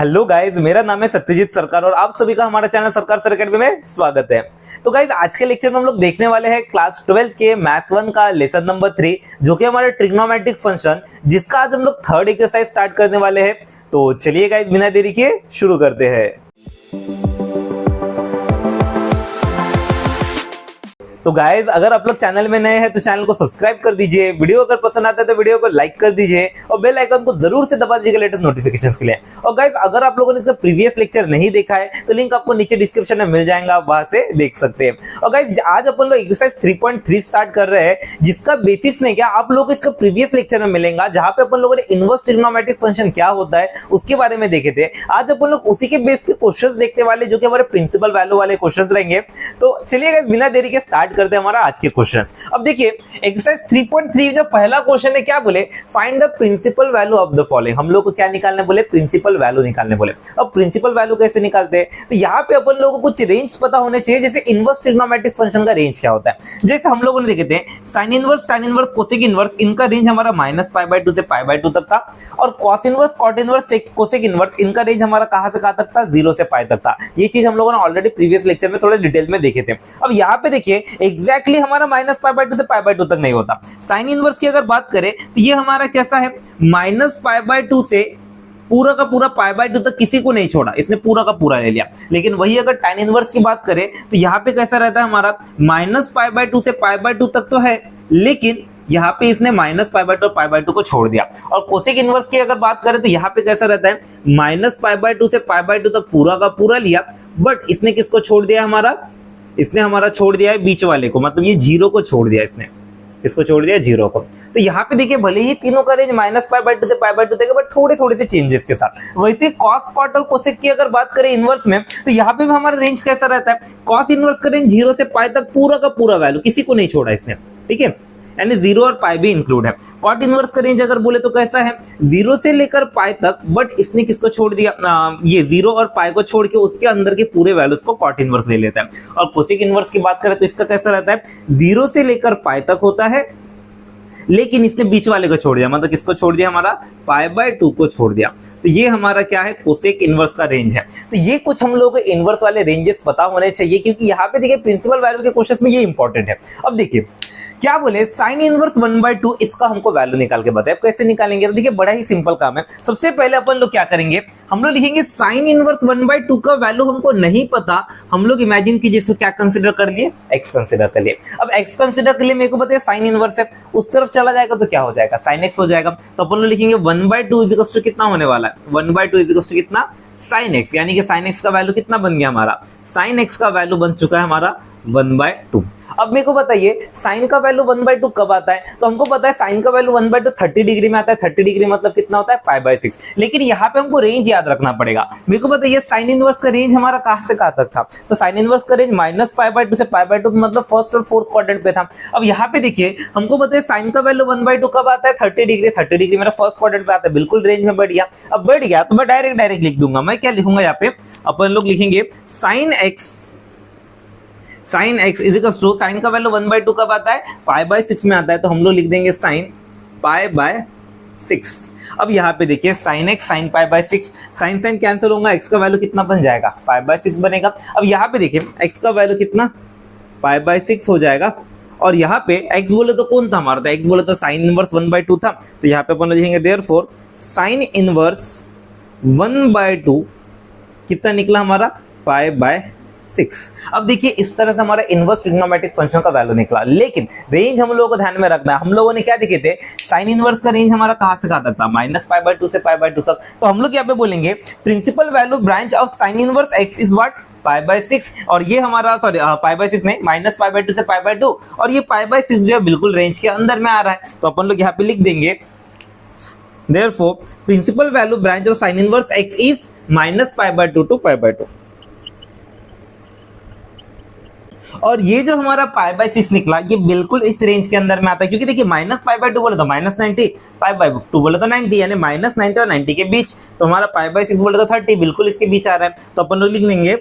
Hello guys, मेरा नाम है सत्यजीत सरकार और आप सभी का हमारा चैनल सरकार सर अकेडमी में स्वागत है। तो गाइज, आज के लेक्चर में हम लोग देखने वाले हैं क्लास 12 के मैथ्स 1 का लेसन नंबर 3 जो कि हमारे ट्रिग्नोमेट्रिक फंक्शन, जिसका आज हम लोग थर्ड एक्सरसाइज स्टार्ट करने वाले हैं। तो चलिए गाइज, बिना देरी किए शुरू करते हैं। तो गाइज, अगर आप लोग चैनल में नए हैं तो चैनल को सब्सक्राइब कर दीजिए, वीडियो अगर पसंद आता है तो वीडियो को लाइक कर दीजिए और बेल आइकन को जरूर से दबा दीजिएगा लेटेस्ट नोटिफिकेशंस के लिए। और गाइज, अगर आप लोगों ने इसका प्रीवियस लेक्चर नहीं देखा है तो लिंक आपको नीचे डिस्क्रिप्शन में मिल जाएगा, आप वहां से देख सकते हैं। और गाइज, आज अपन लोग एक्सरसाइज 3.3 स्टार्ट कर रहे हैं, जिसका बेसिक्स नहीं क्या आप लोग को इसका प्रीवियस लेक्चर में मिलेगा, जहां पे अपन लोगों ने इनवर्स ट्रिग्नोमेट्रिक फंक्शन क्या होता है उसके बारे में देखे थे। आज अपन लोग उसी के बेस पे क्वेश्चंस देखने वाले, जो कि हमारे प्रिंसिपल वैल्यू वाले क्वेश्चंस रहेंगे। तो चलिए गाइज, बिना देरी के स्टार्ट करते हैं हमारा आज के क्वेश्चंस। अब देखिए, एक्सरसाइज 3.3 जो पहला क्वेश्चन है, क्या बोले, find the principal value of the following. हम लोग को क्या निकालने बोले, प्रिंसिपल वैल्यू निकालने बोले। अब प्रिंसिपल वैल्यू कैसे निकालते हैं, तो यहाँ पे अपन लोगों को कुछ रेंज पता होने चाहिए, जैसे इनवर्स ट्रिग्नोमेट्रिक फंक्शन का रेंज क्या होता है। जैसे हम लोगों ने देखे थे sine inverse, tan inverse, cosec inverse, इनका रेंज हमारा -π/2 से π/2 तक था। और cos inverse, cot inverse, cosec inverse, इनका रेंज हमारा कहां से कहां तक था, 0 से π तक था। ये चीज हम लोगों ने ऑलरेडी प्रीवियस लेक्चर में थोड़ा डिटेल में देखे थे। अब यहाँ पे देखिए, एग्जैक्टली हमारा -π/2 से π/2 तक नहीं होता। साइन इनवर्स की अगर बात करें तो ये हमारा कैसा है, -π/2 से पूरा का पूरा π/2 तक किसी को नहीं छोड़ा, इसने पूरा का पूरा ले लिया। लेकिन वही अगर tan इनवर्स की बात करें तो यहाँ पे कैसा रहता है हमारा, -π/2 से π/2 तक तो है, लेकिन यहाँ पे इसने -π/2 और π/2 को छोड़ दिया। और कोसेक इनवर्स की अगर बात करें तो यहाँ पे कैसा रहता है, -π/2 से π/2 तक पूरा का पूरा लिया, बट इसने किसको छोड़ दिया, इसने हमारा छोड़ दिया है बीच वाले को, मतलब ये 0 को छोड़ दिया, इसको छोड़ दिया 0 को। तो यहाँ पे देखिए, भले ही तीनों का रेंज -π/2 से π/2 तक है, बट थोड़े थोड़े से चेंजेस के साथ। वैसे कॉस, कॉट और कोसेक की अगर बात करें इनवर्स में, तो यहाँ पे भी हमारा रेंज कैसा रहता है, कॉस इनवर्स का रेंज 0 से π तक पूरा का पूरा वैल्यू, किसी को नहीं छोड़ा इसने, ठीक है, यानी 0 और π भी इंक्लूड है। कॉट इनवर्स का रेंज अगर बोले तो कैसा है, 0 से लेकर π तक, बट इसने किसको छोड़ दिया, ये 0 और π को छोड़ के उसके अंदर के पूरे वैल्यूज को कॉट इनवर्स ले लेता है। और कोसेक इनवर्स की बात करें तो इसका कैसा रहता है, 0 से लेकर π तक होता है, लेकिन इसने बीच वाले को छोड़ दिया, मतलब किसको छोड़ दिया, हमारा π/2 को छोड़ दिया। तो ये हमारा क्या है, कोसेक इनवर्स का रेंज है। तो ये कुछ हम लोगों को इनवर्स वाले रेंजेस पता होने चाहिए, क्योंकि यहाँ पे देखिए प्रिंसिपल वैल्यू के क्वेश्चंस में ये इंपॉर्टेंट है। अब देखिए क्या बोले, साइन इनवर्स 1/2, इसका हमको वैल्यू निकाल के बताए। अब कैसे निकालेंगे, तो देखिए बड़ा ही सिंपल काम है। सबसे पहले अपन लोग क्या करेंगे, हम लोग लिखेंगे साइन इनवर्स 1/2 का वैल्यू हमको नहीं पता, हम लोग इमेजिन कीजिए इसको क्या कंसीडर कर लिए, x कंसीडर कर लिए। अब x कंसीडर कर लिए, मेरे को पता है साइन इनवर्स है, उस तरफ चला जाएगा तो क्या हो जाएगा, sin x हो जाएगा। तो अपन लोग लिखेंगे 1/2 इज इक्वल टू कितना होने वाला है, 1/2 इज इक्वल टू कितना, sin x, यानी कि sin x का वैल्यू कितना बन गया हमारा, sin x का वैल्यू बन चुका है हमारा 1/2। अब मेरे को बताइए साइन का वैल्यू 1/2 कब आता है, तो हमको पता है साइन का वैल्यू 1/2 30 डिग्री में आता है। 30 डिग्री मतलब कितना होता है, π/6। लेकिन यहाँ पे हमको रेंज याद रखना पड़ेगा। मेरे को बताइए साइन इनवर्स का रेंज हमारा कहां से कहां तक था, तो साइन इनवर्स का रेंज -π/2 से π/2, मतलब फर्स्ट और फोर्थ क्वाड्रेंट पे था। अब यहाँ पे देखिए, हमको पता है साइन का वैल्यू 1/2 कब आता है, 30 डिग्री। 30 डिग्री मेरा फर्स्ट क्वाड्रेंट पे आता है, बिल्कुल रेंज में बढ़ गया। अब बढ़ गया तो मैं डायरेक्ट लिख दूंगा। मैं क्या लिखूंगा यहाँ पे, अपन लोग लिखेंगे sine x is equal to, sine का वैल्यू 1/2 कब आता है, π/6 में आता है, तो हम लोग लिख देंगे साइन π/6। अब यहाँ पे देखिए sine x sine π/6, sine cancel होगा, x का वैल्यू कितना बन जाएगा, π/6 बनेगा। अब यहाँ पे देखिए x का वैल्यू कितना, π/6 हो जाएगा। और यहाँ पे x बोले तो कौन था हमारा, तो x बोले तो साइन इनवर्स 1/2 था। तो यहाँ पे अपन लिखेंगे देयरफॉर साइन इनवर्स 1/2 कितना निकला हमारा, π/6। अब देखिए इस तरह से हमारा इनवर्स ट्रिग्नोमेट्रिक फंक्शन का वैल्यू निकला। लेकिन रेंज हम लोगों को ध्यान में रखना है, हम लोगों ने क्या देखे थे, साइन इनवर्स का रेंज हमारा कहां से कहां तक था, -π/2 से π/2 तक। तो हम लोग यहाँ पे बोलेंगे principal value branch of sine inverse x is what, π/6। और ये हमारा सॉरी π/6 नहीं, -π/2 से π/2, और ये π/6 जो है बिल्कुल रेंज के अंदर में आ रहा है। तो अपन लोग यहाँ पे लिख देंगे therefore principal value branch of sine inverse x is -π/2 to π/2। और ये जो हमारा π/6 निकला, ये बिल्कुल इस रेंज के अंदर में आता है, क्योंकि देखिए -π/2 बोले तो -90, π/2 बोले तो 90, यानी -90 और 90 के बीच। तो हमारा π/6 बोले तो 30, बिल्कुल इसके बीच आ रहा है। तो अपन लोग लिख लेंगे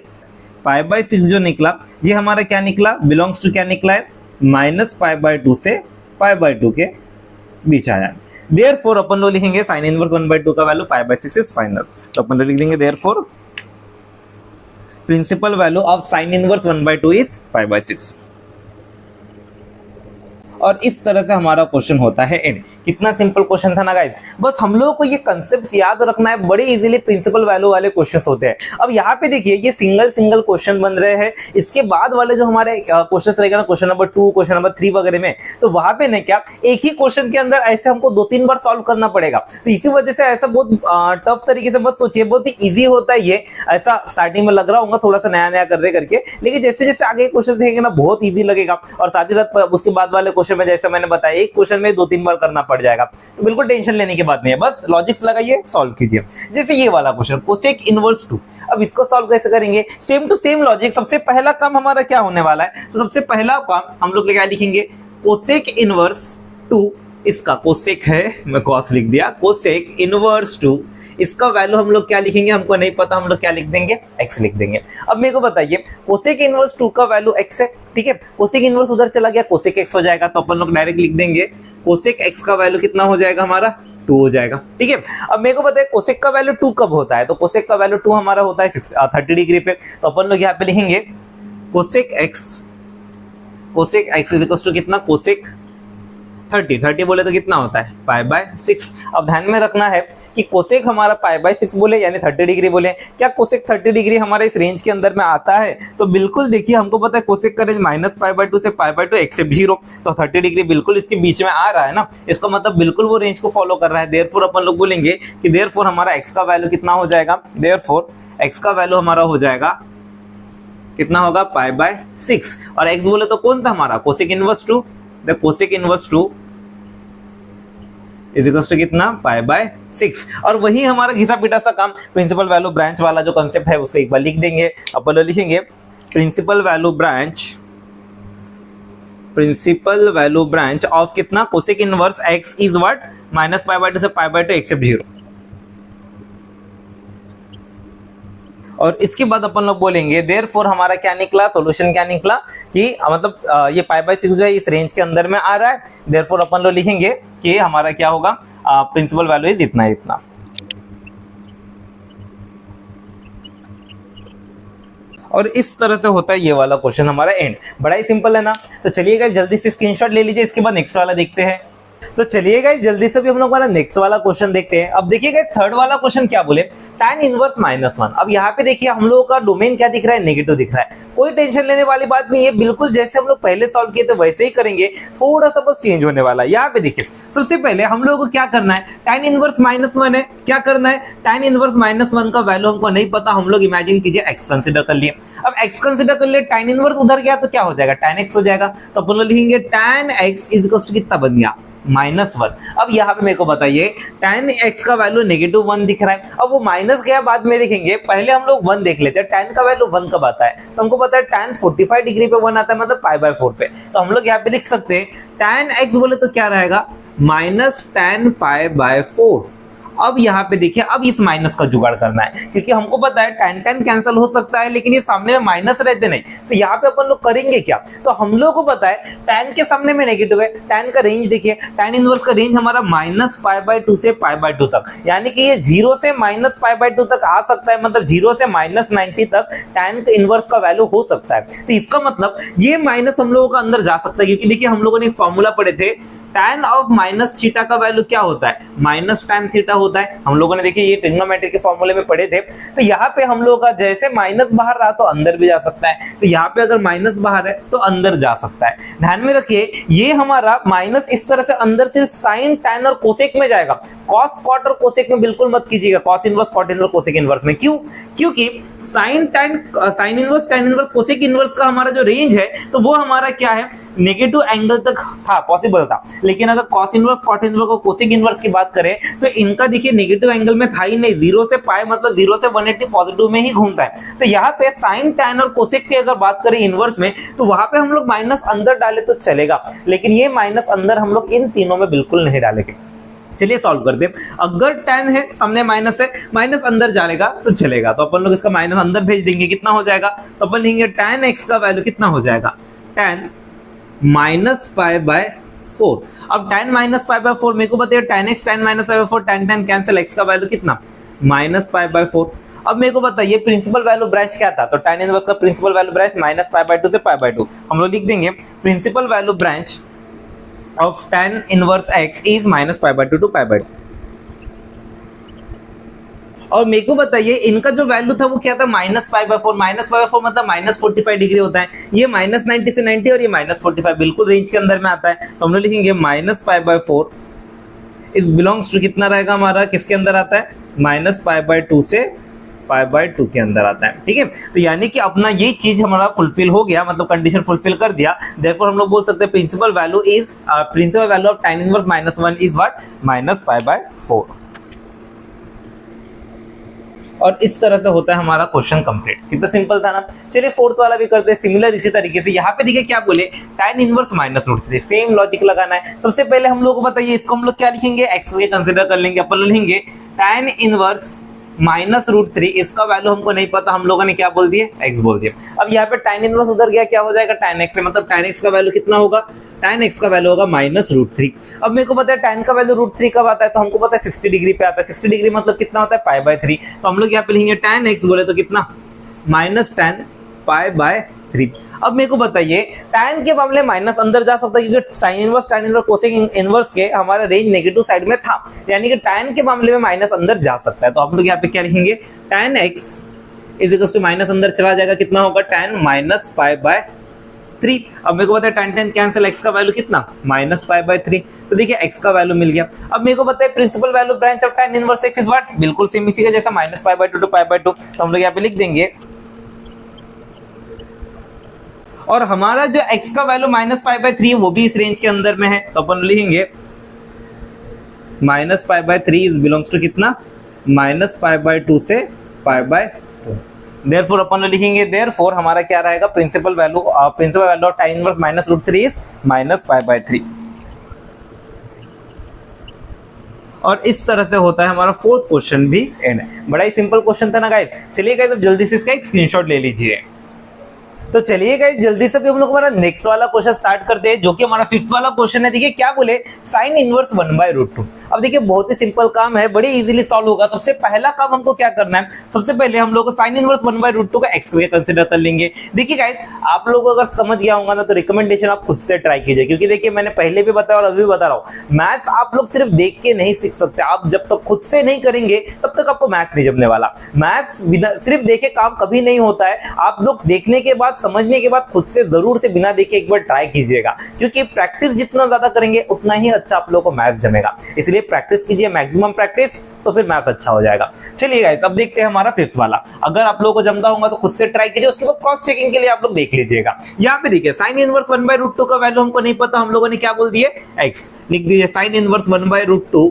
π/6 जो निकला, ये हमारा क्या निकला, बिलोंग्स टू क्या निकला है, -π/2 से π/2 के बीच आया। देयरफॉर अपन लोग लिखेंगे साइन इनवर्स 1/2 का value pi by 6 is final. तो अपन लोग लिख देंगे therefore principal value of sine inverse 1/2 is pi by 6। और इस तरह से हमारा क्वेश्चन होता है एंड। कितना सिंपल क्वेश्चन था ना गाइस। बस हम लोगों को ये कंसेप्ट याद रखना है, बड़े इजीली प्रिंसिपल वैल्यू वाले क्वेश्चंस होते हैं। अब यहाँ पे देखिए ये सिंगल क्वेश्चन बन रहे हैं। इसके बाद वाले जो हमारे क्वेश्चंस रहेगा ना, क्वेश्चन नंबर 2, क्वेश्चन नंबर 3 वगैरह में, तो वहां पे नहीं क्या एक ही क्वेश्चन के अंदर ऐसे हमको 2-3 बार सॉल्व करना पड़ेगा। तो इसी वजह से ऐसा बहुत टफ तरीके से मत सोचिए, बहुत ही ईजी होता है ये। ऐसा स्टार्टिंग में लग रहा होगा थोड़ा सा नया नया कर रहे करके, लेकिन जैसे जैसे आगे क्वेश्चन देखेंगे ना बहुत ईजी लगेगा। और साथ ही साथ उसके बाद वाले क्वेश्चन में जैसे मैंने बताया एक क्वेश्चन में 2-3 बार करना पड़ जाएगा। तो बिल्कुल टेंशन लेने की बात नहीं है, बस लॉजिक्स लगाइए, सॉल्व कीजिए। जैसे ये वाला क्वेश्चन कोसेक इनवर्स 2, अब इसको सॉल्व कैसे करेंगे? Same to same logic. सबसे पहला काम हमारा क्या होने वाला है? तो सबसे पहला काम हम लोग क्या लिखेंगे? कोसेक इनवर्स 2, इसका कोसेक है, मैं कॉस लिख दिया, कोसेक इनवर्स 2, इसका वैल्यू हम लोग क्या लिखेंगे? हमको नहीं पता, हम लोग क्या लिख देंगे? x लिख देंगे। अब मेरे को बताइए कोसेक इनवर्स 2 का वैल्यू x है, ठीक है। कोसेक इनवर्स उधर चला गया, कोसेक x हो जाएगा, तो अपन लोग डायरेक्ट लिख देंगे कोसेक x का वैल्यू कितना हो जाएगा? हमारा 2 हो जाएगा, ठीक है। अब मेरे को बताइए कोसेक का वैल्यू 2 कब होता है? तो कोसेक का वैल्यू 2 हमारा होता है 30 डिग्री पे। तो अपन लोग यहाँ पे लिखेंगे cosec x is equal to कितना? कोसेक 30 बोले तो कितना होता है? Pi by 6। अब ध्यान में रखना है कि कोसेक हमारा पाई बाय 6 बोले यानी 30 डिग्री बोले, क्या कोसेक 30 डिग्री हमारे इस रेंज के अंदर में आता है? तो बिल्कुल देखिए, हमको पता है कोसेक का रेंज -π/2 से π/2 एक्सेप्ट 0, तो 30 डिग्री बिल्कुल इसके बीच में आ रहा है ना। इसका मतलब बिल्कुल वो रेंज को फॉलो कर रहा है। देयरफॉर अपन लोग बोलेंगे कि देयरफॉर हमारा x का वैल्यू कितना हो जाएगा? देयरफॉर x का वैल्यू हमारा हो जाएगा कितना होगा? π/6। और x बोले तो कौन था हमारा? Cosec inverse 2। The cosec inverse 2 is equal to कितना? π/6। और वही हमारा घिसा पिटा सा काम प्रिंसिपल वैल्यू ब्रांच वाला जो कंसेप्ट है उसको एक बार लिख देंगे। अपन लोग लिखेंगे प्रिंसिपल वैल्यू ब्रांच ऑफ कितना? Cosec inverse x is what? -π/2 से π/2 एक्सेप्ट 0। और इसके बाद अपन लोग बोलेंगे देयरफॉर हमारा क्या निकला? सॉल्यूशन क्या निकला कि मतलब ये π/6 जो है इस रेंज के अंदर में आ रहा है। देयरफॉर अपन लोग लिखेंगे कि हमारा क्या होगा? प्रिंसिपल वैल्यू इज इतना इतना। और इस तरह से होता है ये वाला क्वेश्चन हमारा एंड। बड़ा ही सिंपल है ना। तो चलिए गाइस जल्दी से स्क्रीनशॉट ले लीजिए, इसके बाद नेक्स्ट वाला देखते हैं। तो चलिए गाइस जल्दी से भी हम लोग हमारा नेक्स्ट वाला क्वेश्चन देखते हैं। अब देखिए गाइस थर्ड वाला क्वेश्चन क्या बोले? tan inverse -1। अब यहाँ पे देखिए हम लोगों का डोमेन क्या दिख रहा है? नेगेटिव दिख रहा है। कोई टेंशन लेने वाली बात नहीं है, बिल्कुल जैसे हम लोग पहले सॉल्व किए थे वैसे ही करेंगे, थोड़ा सा बस चेंज होने वाला है। यहाँ पे देखिए सबसे पहले हम लोगों को क्या करना है? tan इनवर्स -1 है, क्या करना है? tan इनवर्स -1 का वैल्यू हमको नहीं पता, हम लोग इमेजिन कीजिए x कंसिडर कर लिए। अब x कंसिडर कर लिए, tan इनवर्स उधर गया तो क्या हो जाएगा? tan x हो जाएगा। तो अपन लोग लिखेंगे tan x is equal to कितना बन गया? -1। अब यहाँ पे मेरे को बताइए tan x का वैल्यू -1 दिख रहा है। अब वो माइनस गया बाद में देखेंगे, पहले हम लोग 1 देख लेते हैं। tan का वैल्यू 1 कब आता है? तो हमको पता है tan 45 डिग्री पे 1 आता है, मतलब π/4 पे। तो हम लोग यहाँ पे लिख सकते हैं tan x बोले तो क्या रहेगा? -tan π/4। अब यहाँ पे देखिए, अब इस माइनस का जुगाड़ करना है, क्योंकि हमको पता है tan कैंसिल हो सकता है, लेकिन ये सामने में माइनस रहते नहीं। तो यहाँ पे अपन लोग करेंगे क्या? तो हम लोग को पता है tan के सामने में नेगेटिव है। tan का रेंज देखिए, tan इनवर्स का रेंज हमारा -π/2 से π/2 तक, यानी कि ये 0 से -π/2 तक आ सकता है, मतलब 0 से -90 तक tan इनवर्स का वैल्यू हो सकता है। तो इसका मतलब ये माइनस हम लोगों का अंदर जा सकता है, क्योंकि देखिए हम लोगों ने एक फॉर्मूला पढ़े थे, tan ऑफ -θ का वैल्यू क्या होता है? -tan θ होता है। हम लोगों ने देखिए ये ट्रिग्नोमेट्री के फॉर्मूले में पढ़े थे। तो यहाँ पे हम लोगों का जैसे माइनस बाहर रहा तो अंदर भी जा सकता है, तो यहाँ पे अगर माइनस बाहर है तो अंदर जा सकता है। ध्यान में रखिए ये हमारा माइनस इस तरह से अंदर सिर्फ साइन, tan और कोसेक में जाएगा। कॉस, कॉट और कोसेक में बिल्कुल मत कीजिएगा, cos inverse, cot inverse, cosec inverse में। क्यों? क्योंकि sine inverse, tan inverse, cosec inverse का हमारा जो रेंज है तो वो हमारा क्या है? नेगेटिव एंगल तक था, पॉसिबल था। लेकिन अगर कॉस इनवर्स, कॉट इनवर्स और कोसेक इनवर्स की बात करें तो इनका देखिए नेगेटिव एंगल में था ही नहीं। 0 से पाई मतलब 0 से 180 पॉजिटिव में ही घूमता है। तो यहाँ पे साइन, tan और कोसेक की अगर बात करें इनवर्स में, तो वहां पे हम लोग माइनस अंदर डाले तो चलेगा, लेकिन ये माइनस अंदर हम लोग इन तीनों में बिल्कुल नहीं डालेंगे। चलिए सॉल्व करते हैं। अगर tan है, सामने माइनस है, माइनस अंदर जाएगा तो चलेगा, तो अपन लोग इसका माइनस अंदर भेज देंगे। कितना हो जाएगा? तो अपन लेंगे tan x का वैल्यू कितना हो जाएगा? tan -π/4 4। अब tan माइनस पाई बाय 4 मेरे को बताइए tan x tan minus pi by 4 tan cancel x का वैल्यू कितना माइनस पाई बाय 4। अब मेरे को बताइए प्रिंसिपल वैल्यू ब्रांच क्या था, तो tan इनवर्स का principal value branch minus pi by 2 से पाई बाय 2। हम लोग लिख देंगे principal value branch of tan inverse x is minus pi by 2 to pi by 2। और मेरे को बताइए इनका जो वैल्यू था वो क्या था minus pi by 4। Minus pi by 4 मतलब माइनस 45 डिग्री होता है। ये माइनस 90 से 90 और ये माइनस 45 बिल्कुल रेंज के अंदर में आता है। तो हम लोग लिखेंगे minus pi by 4 is belongs to कितना रहेगा हमारा, किसके अंदर आता है, माइनस पाई बाय 2 से पाई बाय 2 के अंदर आता है। ठीक है, तो यानी कि अपना ये चीज हमारा फुलफिल हो गया, मतलब कंडीशन फुलफिल कर दिया। देयरफॉर हम लोग बोल सकते हैं principal value of tan inverse minus 1 is what, minus pi by 4। और इस तरह से होता है हमारा क्वेश्चन कंप्लीट। कितना सिंपल था ना। चलिए फोर्थ वाला भी करते हैं सिमिलर इसी तरीके से। यहाँ पे देखिए क्या बोले, tan inverse minus root 3, same logic लगाना है। सबसे पहले हम लोग को बताइए इसको हम लोग क्या लिखेंगे, x के कंसीडर कर लेंगे। अपन लिखेंगे tan इनवर्स माइनस रूट 3, इसका वैल्यू हमको नहीं पता, हम लोगों ने क्या बोल दिया, x बोल दिया। अब यहाँ पे tan इनवर्स उधर गया, क्या हो जाएगा tan x, मतलब tan x का वैल्यू कितना होगा, tan x का वैल्यू होगा माइनस रूट 3। अब मेरे को पता है tan का वैल्यू रूट 3 कब आता है, तो हमको पता है 60 डिग्री पे आता है। 60 डिग्री मतलब कितना होता है, पाई बाय 3। तो हम लोग यहाँ पे लिखेंगे tan x बोले तो कितना, माइनस tan पाई बाय 3। अब मेरे को बताइए tan के मामले माइनस अंदर जा सकता है क्योंकि sin inverse tan inverse cosec inverse के हमारा रेंज नेगेटिव साइड में था, यानी कि tan के मामले में माइनस अंदर जा सकता है। तो हम लोग यहाँ पे क्या लिखेंगे, tan x is equal to minus अंदर चला जाएगा, कितना होगा tan माइनस पाई बाय 3। अब मेरे को पता है tan कैंसिल x का वैल्यू कितना, माइनस पाई बाय 3। तो देखिए x का वैल्यू मिल गया। अब मेरे को पता है principal value branch of tan inverse x is what, बिल्कुल सेम इसी का जैसा minus pi by 2 to pi by 2। तो हम लोग यहाँ पे लिख देंगे, और हमारा जो x का वैल्यू माइनस पाई बाय 3 वो भी इस रेंज के अंदर में है। तो अपन लिखेंगे minus pi by 3 is belongs to कितना, माइनस पाई बाय 2 से पाई बाय 2। देयरफॉर अपन लिखेंगे, देयरफॉर हमारा क्या रहेगा, principal value of tan inverse minus root 3 is minus pi by 3। और इस तरह से होता है हमारा फोर्थ क्वेश्चन भी एंड है। बड़ा ही सिंपल क्वेश्चन था ना गाइस। चलिए गाइस अब जल्दी से इसका एक स्क्रीनशॉट ले लीजिए। तो चलिए गाइस जल्दी से भी हम लोग हमारा नेक्स्ट वाला क्वेश्चन स्टार्ट करते हैं, जो कि हमारा फिफ्थ वाला क्वेश्चन है। देखिए क्या बोले, sin इनवर्स 1 बाय रूट 2। अब देखिए बहुत ही सिंपल काम है, बड़ी इजीली सॉल्व होगा। सबसे पहला काम हमको क्या करना है, सबसे पहले हम लोग sin इनवर्स 1 बाय रूट 2 का x को कंसीडर कर लेंगे। देखिए गाइस आप लोग अगर समझ गया होगा ना तो रिकमेंडेशन आप खुद से ट्राई कीजिए, क्योंकि देखिए मैंने पहले भी बताया और अभी भी बता रहा हूँ, मैथ्स आप लोग सिर्फ देख के नहीं सीख सकते। आप जब तक खुद से नहीं करेंगे तब तक आपको मैथ्स नहीं जमने वाला। मैथ्स सिर्फ देखे काम कभी नहीं होता है। आप लोग देखने के बाद, समझने के बाद खुद से जरूर से बिना देखे एक बार ट्राई कीजिएगा, क्योंकि प्रैक्टिस जितना ज्यादा करेंगे उतना ही अच्छा आप लोगों को मैथ्स जमेगा। इसलिए प्रैक्टिस कीजिए, मैक्सिमम प्रैक्टिस, तो फिर मैथ्स अच्छा हो जाएगा। चलिए गाइस अब देखते हैं हमारा फिफ्थ वाला। अगर आप लोगों को जमता होगा तो खुद से ट्राई कीजिए, उसके बाद क्रॉस चेकिंग के लिए आप लोग देख लीजिएगा। यहाँ पे देखिए sin इनवर्स 1 बाय रूट 2 का वैल्यू हमको नहीं पता, हम लोगों ने क्या बोल दिए, x लिख दीजिए। sin इनवर्स 1 बाय रूट 2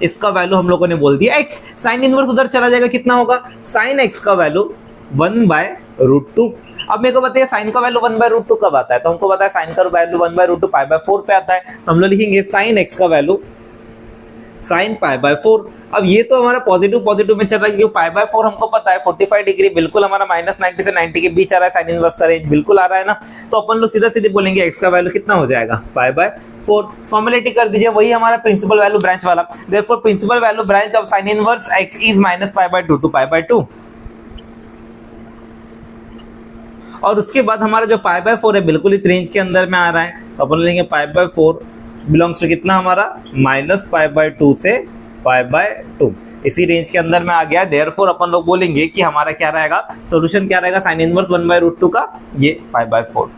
इसका वैल्यू हम लोगों ने बोल दिया x। sin इनवर्स उधर चला जाएगा, कितना होगा, sin x का वैल्यू 1 बाय रूट 2। अब मेरे को बताइए साइन का वैल्यू 1 बाय रूट 2 कब आता है, तो हमको पता है साइन का value 1 by root 2 pi by 4 पे आता है। तो हम लोग लिखेंगे साइन x का वैल्यू साइन पाई बाय 4। अब ये तो हमारा पॉजिटिव पॉजिटिव में चल रहा है, क्योंकि पाई बाय 4 हमको पता है 45 डिग्री बिल्कुल हमारा माइनस 90 से 90 के बीच आ रहा है, साइन इनवर्स का रेंज बिल्कुल आ रहा है ना। तो अपन लोग सीधा सीधे बोलेंगे x का वैल्यू कितना हो जाएगा, पाई बाय 4। फॉर्मेलिटी कर दीजिए, वही हमारा प्रिंसिपल वैल्यू ब्रांच वाला। Therefore principal value branch of sine inverse x is minus pi by 2 to pi by 2। और उसके बाद हमारा जो पाई बाय 4 है बिल्कुल इस रेंज के अंदर में आ रहा है। तो अपन लेंगे पाई बाय 4 बिलोंग्स टू कितना हमारा, माइनस पाई बाय 2 से पाई बाय 2, इसी रेंज के अंदर में आ गया। देयरफॉर अपन लोग बोलेंगे कि हमारा क्या रहेगा, सॉल्यूशन क्या रहेगा साइन इनवर्स 1 बाय रूट 2 का, ये पाई बाय 4।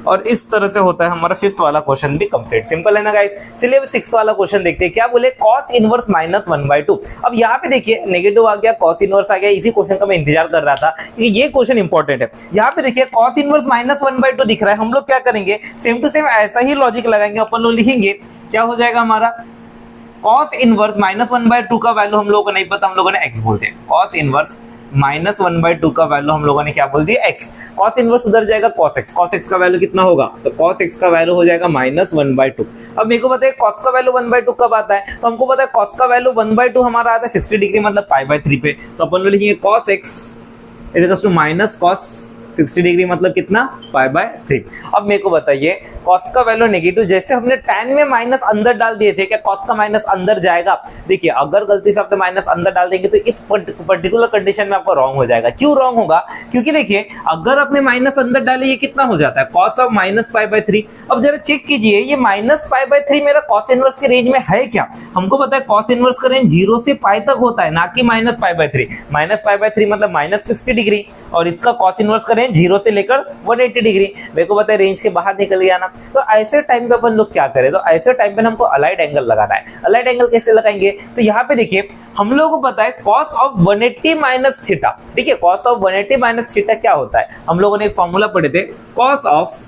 और इस तरह से होता है हमारा फिफ्थ वाला क्वेश्चन भी कंप्लीट। सिंपल है ना गाइस। चलिए अब सिक्स्थ वाला क्वेश्चन देखते हैं। क्या बोले, cos इनवर्स माइनस 1 बाय 2। अब यहाँ पे देखिए नेगेटिव आ गया, cos इनवर्स आ गया। इसी क्वेश्चन का मैं इंतजार कर रहा था क्योंकि ये क्वेश्चन इंपॉर्टेंट है। यहाँ पे देखिए cos इनवर्स माइनस 1 बाय 2 दिख रहा है। हम लोग क्या करेंगे, सेम टू सेम ऐसा ही लॉजिक लगाएंगे। अपन लोग लिखेंगे क्या हो जाएगा हमारा, cos इनवर्स माइनस 1 बाय 2 का वैल्यू हम लोगों को नहीं पता, हम लोगों ने x बोल दिया। cos इनवर्स माइनस 1 बाय 2 का वैल्यू हम लोगों ने क्या बोल दिया, x। cos इनवर्स उधर जाएगा cos x, cos x का वैल्यू कितना होगा, तो cos x का वैल्यू हो जाएगा माइनस 1 बाय 2। अब मेरे को पता है cos का वैल्यू 1 बाय 2 कब आता है, तो हमको पता है cos का वैल्यू 1 बाय 2 हमारा आता है 60 डिग्री मतलब पाई बाय 3 पे। तो अपन लोग लिखेंगे cos x is equal to minus cos 60 degree मतलब कितना, π/3। अब मेरे को बताइए cos का वैल्यू नेगेटिव, जैसे हमने tan में माइनस अंदर डाल दिए थे, क्या cos का माइनस अंदर जाएगा? देखिए अगर गलती से आपने माइनस अंदर डाल देंगे तो इस पर्टिकुलर कंडीशन में आपका रॉन्ग हो जाएगा। क्यों रॉन्ग होगा? क्योंकि देखिए अगर आपने माइनस अंदर डाले ये कितना हो जाता है, cos ऑफ माइनस π/3। अब जरा चेक कीजिए ये माइनस π/3 मेरा cos इनवर्स के रेंज में है क्या? हमको पता है cos इनवर्स का रेंज 0 से π तक होता है, ना कि माइनस π/3। माइनस π/3 मतलब माइनस 60 डिग्री, और इसका cos इनवर्स का रेंज 0 से लेकर 180 डिग्री। मेरे को पता है रेंज के बाहर निकल गया ना। तो ऐसे टाइम पे अपन लोग क्या करें, तो ऐसे टाइम पे हमको अलाइड एंगल लगाना है। अलाइड एंगल कैसे लगाएंगे? तो यहाँ पे देखिए हम लोगों को पता है cos ऑफ 180 माइनस थीटा। ठीक है, cos ऑफ 180 माइनस थीटा क्या होता है? हम लोगों ने एक फॉर्मूला पढ़े थे, cos ऑफ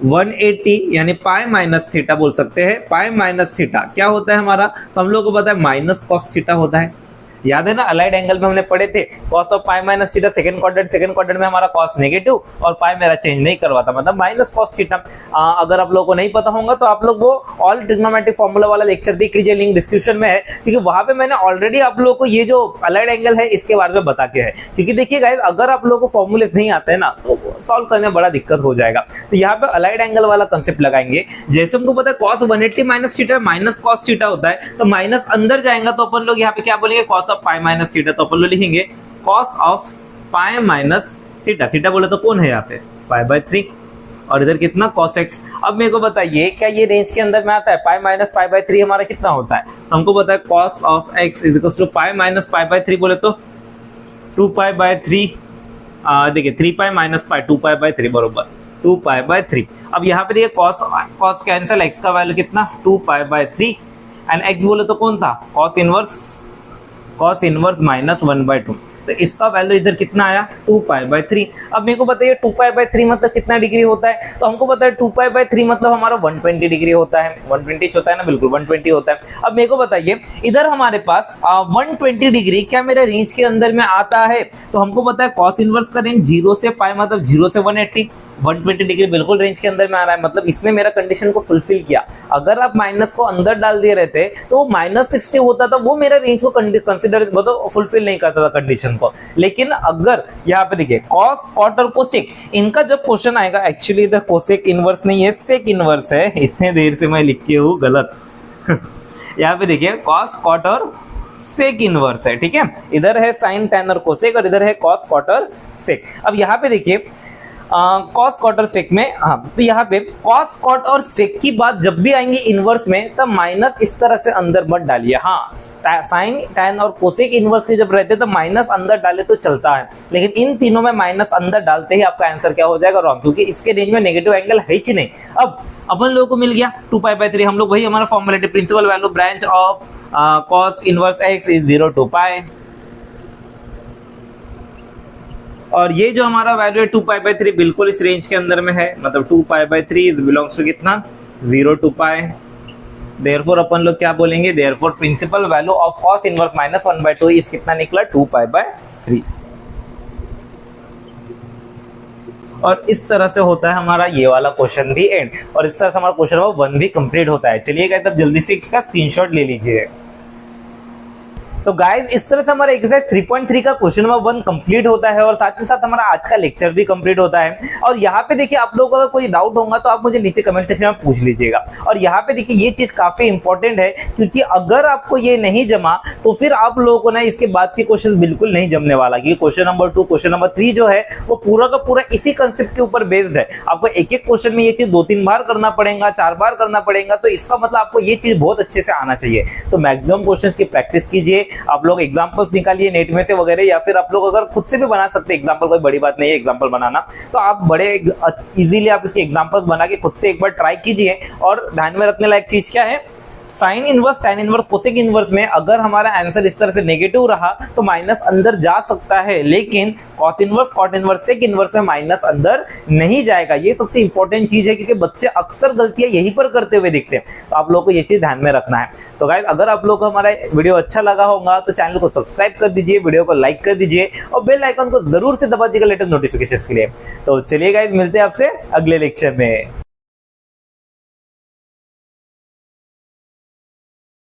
180 यानी पाई माइनस थीटा बोल सकते हैं। पाई माइनस थीटा क्या होता है हमारा? तो हम लोग को पता है माइनस कॉस थीटा होता है। याद है ना, अलाइड एंगल में हमने पढ़े थे cos of pi minus theta second quadrant में हमारा cos नेगेटिव और पाई मेरा चेंज नहीं करवाता, मतलब माइनस cos थीटा। अगर आप लोगों को नहीं पता होगा तो आप लोग वो ऑल ट्रिग्नोमेट्रिक फॉर्मूला वाला लेक्चर देख लीजिए, लिंक डिस्क्रिप्शन में है, क्योंकि वहां पे मैंने ऑलरेडी आप लोगों को ये जो अलाइड एंगल है इसके बारे में बता के है। क्योंकि देखिए गाइस अगर आप लोगों को फॉर्मूले नहीं आते हैं ना तो सॉल्व करने में बड़ा दिक्कत हो जाएगा। तो यहाँ पे अलाइड एंगल वाला कंसेप्ट लगाएंगे। जैसे हमको पता है cos 180 minus theta minus cos theta होता है, तो माइनस अंदर जाएगा तो अपन लोग यहाँ पे क्या बोलेंगे, cos of pi minus theta. तो अपन लोग लिखेंगे cos of pi minus theta. Theta बोले तो कौन है यहाँ पे, π/3, और इधर कितना cos x। अब मेरे को बताइए क्या ये रेंज के अंदर में आता है? पाई माइनस π/3 हमारा कितना होता है? हमको पता है cos of x is equal to pi minus π/3 बोले तो 2π/3। देखिए 3π माइनस पाई 2π/3 बरोबर 2π/3। अब यहाँ पे देखिए cos कैंसिल, x का वैल्यू कितना 2π/3 एंड x बोले तो कौन था, cos इनवर्स माइनस 1/2। तो इसका वैल्यू इधर कितना आया 2π/3। अब मेरे को बताइए 2π/3 मतलब कितना डिग्री होता है? तो हमको पता है 2π/3 मतलब हमारा 120 डिग्री होता है। 120 होता है ना, बिल्कुल 120 होता है। अब मेरे को बताइए इधर हमारे पास 120 डिग्री क्या मेरे रेंज के अंदर में आता है? तो हमको पता है cos इनवर्स का रेंज 0 से पाई मतलब 0 से 180। 120 डिग्री बिल्कुल रेंज के अंदर में आ रहा है, मतलब इसने मेरा कंडीशन को फुलफिल किया। अगर आप माइनस को अंदर डाल दिए रहते तो -60 होता था, वो मेरा रेंज को कंसिडर मतलब फुलफिल नहीं करता था कंडीशन को। लेकिन अगर यहाँ पे देखिए cos cot और कोसेक, इनका जब क्वेश्चन आएगा, एक्चुअली इधर कोसेक इनवर्स नहीं है सेक इनवर्स है, इतने देर से मैं लिख के हूँ गलत यहाँ पे देखिए cos cot और सेक इनवर्स है। ठीक है, इधर है साइन टैन और कोसेक और इधर है cos cot और सेक। अब यहाँ पे देखिए cos cot और सेक में, हाँ तो यहाँ पे cos cot और सेक की बात जब भी आएंगी इनवर्स में तब माइनस इस तरह से अंदर मत डालिए। हाँ साइन टैन और कोसेक इनवर्स के जब रहते तो माइनस अंदर डाले तो चलता है, लेकिन इन तीनों में माइनस अंदर डालते ही आपका आंसर क्या हो जाएगा, रॉन्ग, क्योंकि इसके रेंज में नेगेटिव एंगल है ही नहीं। अब अपन लोगों को मिल गया 2π/3, हम लोग वही हमारा formula principal value branch of cos inverse x is 0 to pi, और ये जो हमारा वैल्यू है 2π/3 बिल्कुल इस रेंज के अंदर में है, मतलब 2π/3 इज बिलोंग्स टू कितना 0 to पाई। देयरफॉर अपन लोग क्या बोलेंगे, therefore principal value of cos inverse minus 1/2 is कितना निकला 2π/3। और इस तरह से होता है हमारा ये वाला क्वेश्चन भी एंड, और इस तरह से हमारा क्वेश्चन नंबर 1 भी कंप्लीट होता है। चलिए गाइस अब जल्दी से इसका स्क्रीनशॉट ले लीजिए। तो गाइज इस तरह से हमारा एक्सरसाइज 3.3 का क्वेश्चन नंबर 1 कंप्लीट होता है, और साथ ही साथ हमारा आज का लेक्चर भी कंप्लीट होता है। और यहाँ पे देखिए आप लोगों का कोई डाउट होगा तो आप मुझे नीचे कमेंट सेक्शन में पूछ लीजिएगा। और यहाँ पे देखिए ये चीज काफी इंपॉर्टेंट है, क्योंकि अगर आपको ये नहीं जमा तो फिर आप लोगों को ना इसके बाद के क्वेश्चन बिल्कुल नहीं जमने वाला, क्योंकि क्वेश्चन नंबर 2 क्वेश्चन नंबर 3 जो है वो पूरा का पूरा इसी कंसेप्ट के ऊपर बेस्ड है। आपको एक एक क्वेश्चन में ये चीज 2-3 बार करना पड़ेगा, 4 बार करना पड़ेगा, तो इसका मतलब आपको ये चीज बहुत अच्छे से आना चाहिए। तो मैक्सिमम क्वेश्चन की प्रैक्टिस कीजिए, आप लोग एग्जाम्पल्स निकालिए नेट में से वगैरह, या फिर आप लोग अगर खुद से भी बना सकते हैं एग्जाम्पल, कोई बड़ी बात नहीं है एग्जाम्पल बनाना, तो आप बड़े इजीली आप इसके एग्जाम्पल्स बना के खुद से एक बार ट्राई कीजिए। और ध्यान में रखने लायक चीज क्या है, sine inverse tan inverse cosec inverse में अगर हमारा आंसर इस तरह से नेगेटिव रहा तो माइनस अंदर जा सकता है, लेकिन cos inverse cot inverse sec inverse में माइनस अंदर नहीं जाएगा। ये सबसे इंपॉर्टेंट चीज है, क्योंकि बच्चे अक्सर गलतियां यहीं पर करते हुए दिखते हैं, तो आप लोगों को ये चीज ध्यान में रखना है। तो गाइस अगर आप लोगों को हमारा वीडियो अच्छा लगा होगा तो चैनल को सब्सक्राइब कर दीजिए, वीडियो को लाइक कर दीजिए और बेल आइकन को जरूर से दबा दीजिएगा लेटेस्ट नोटिफिकेशन के लिए। तो चलिए गाइस मिलते हैं आपसे अगले लेक्चर में।